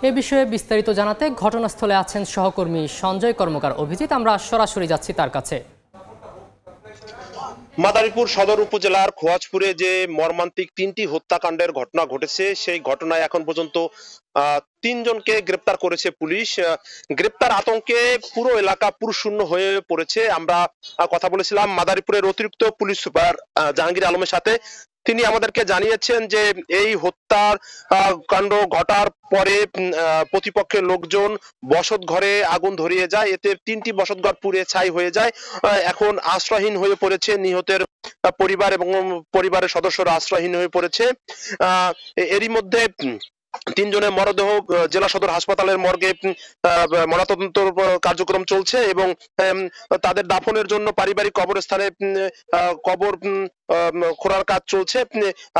এ বিষয়ে বিস্তারিত জানাতে ঘটনাস্থলে আছেন সহকর্মী সঞ্জয় কর্মকার অভিজিৎ। আমরা সরাসরি যাচ্ছি তার কাছে। মাদারীপুর সদর উপজেলার খোয়াজপুরে যে মর্মান্তিক ৩টি হত্যাকাণ্ডের ঘটনা ঘটেছে, সেই ঘটনায় এখন পর্যন্ত ৩ জনকে গ্রেপ্তার করেছে পুলিশ। গ্রেপ্তার আতঙ্কে পুরো এলাকা পুরুষশূন্য হয়ে পড়েছে। আমরা কথা বলেছিলাম মাদারীপুরের অতিরিক্ত পুলিশ সুপার জাহাঙ্গীর আলমের সাথে। তিনি আমাদেরকে জানিয়েছেন যে এই হত্যার কাণ্ড ঘটার পরে প্রতিপক্ষের লোকজন বসত ঘরে আগুন ধরিয়ে যায়, এতে ৩টি বসতঘর পুড়ে ছাই হয়ে যায়। এখন আশ্রয়হীন হয়ে পড়েছে নিহতের পরিবার এবং পরিবারের সদস্যরা আশ্রয়হীন হয়ে পড়েছে। এরই মধ্যে ৩ জনের মরদেহ জেলা সদর হাসপাতালের মর্গে ময়নাতদন্ত কার্যক্রম চলছে এবং তাদের দাফনের জন্য পারিবারিক কবরস্থানে কবর খোঁড়ার কাজ চলছে।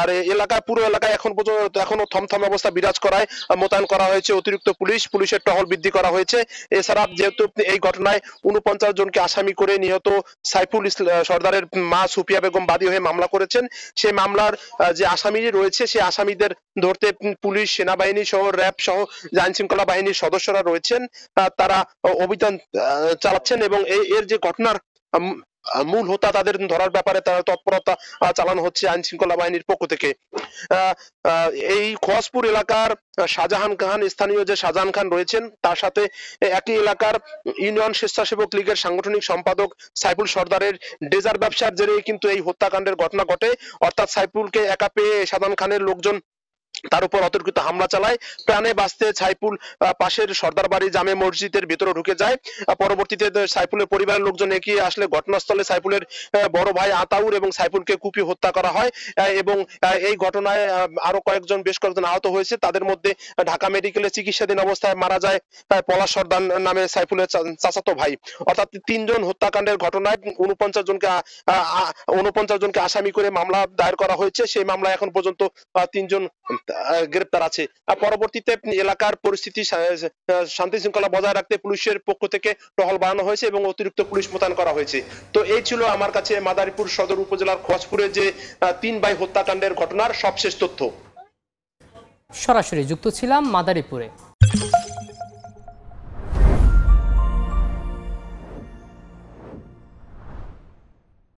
আর এলাকায় পুরো এলাকায় এখন পর্যন্ত এখনো থমথমে অবস্থা বিরাজ করায় মোতায়েন করা হয়েছে অতিরিক্ত পুলিশের টহল বৃদ্ধি করা হয়েছে। এছাড়া যেহেতু এই ঘটনায় ৪৯ জনকে আসামি করে নিহত সাইফুল সর্দারের মা সুফিয়া বেগম বাদী হয়ে মামলা করেছেন, সেই মামলার যে আসামি রয়েছে সেই আসামিদের ধরতে পুলিশ, সেনাবাহিনী সহ র্যাব সহ আইন শৃঙ্খলা বাহিনীর সদস্যরা রয়েছেন। তারা অভিযান চালাচ্ছেন এবং এর যে ঘটনার মূল হোতা তাদের ধরার ব্যাপারে তারা তৎপরতা চালানো হচ্ছে আইন শৃঙ্খলা বাহিনীর পক্ষ থেকে। এই খোয়াজপুর এলাকার শাহজাহান খান, স্থানীয় যে শাহজাহান খান রয়েছেন, তার সাথে একই এলাকার ইউনিয়ন স্বেচ্ছাসেবক লীগের সাংগঠনিক সম্পাদক সাইফুল সর্দারের ডেজার ব্যবসার জেরে কিন্তু এই হত্যাকাণ্ডের ঘটনা ঘটে। অর্থাৎ সাইফুলকে একা পেয়ে শাহজাহান খানের লোকজন তার উপর অতর্কিত হামলা চালায়। প্রাণে বাঁচতে সাইফুল পাশের সর্দার বাড়ি জামে মসজিদের ভিতরে ঢুকে যায়। পরবর্তীতে সাইফুলের পরিবারের লোকজন এগিয়ে আসলে ঘটনাস্থলে সাইফুলের বড় ভাই আতাউর এবং সাইফুলকে কুপিয়ে হত্যা করা হয় এবং এই ঘটনায় আরো বেশ কয়েকজন আহত হয়েছে। তাদের মধ্যে ঢাকা মেডিকেলে চিকিৎসাধীন অবস্থায় মারা যায় পলাশ সর্দার নামে সাইফুলের চাচাতো ভাই। অর্থাৎ ৩ জন হত্যাকাণ্ডের ঘটনায় ৪৯ জনকে আসামি করে মামলা দায়ের করা হয়েছে। সেই মামলায় এখন পর্যন্ত ৩ জন গ্রেপ্তার আছে। পরবর্তীতে এলাকার পরিস্থিতি শান্তি শৃঙ্খলা বজায় রাখতে পুলিশের পক্ষ থেকে টহল বাড়ানো হয়েছে এবং অতিরিক্ত পুলিশ মোতায়েন করা হয়েছে। তো এই ছিল আমার কাছে মাদারীপুর সদর উপজেলার খোয়াজপুরে যে ৩ ভাই হত্যাকাণ্ডের ঘটনার সবশেষ তথ্য। সরাসরি যুক্ত ছিলাম মাদারীপুরে।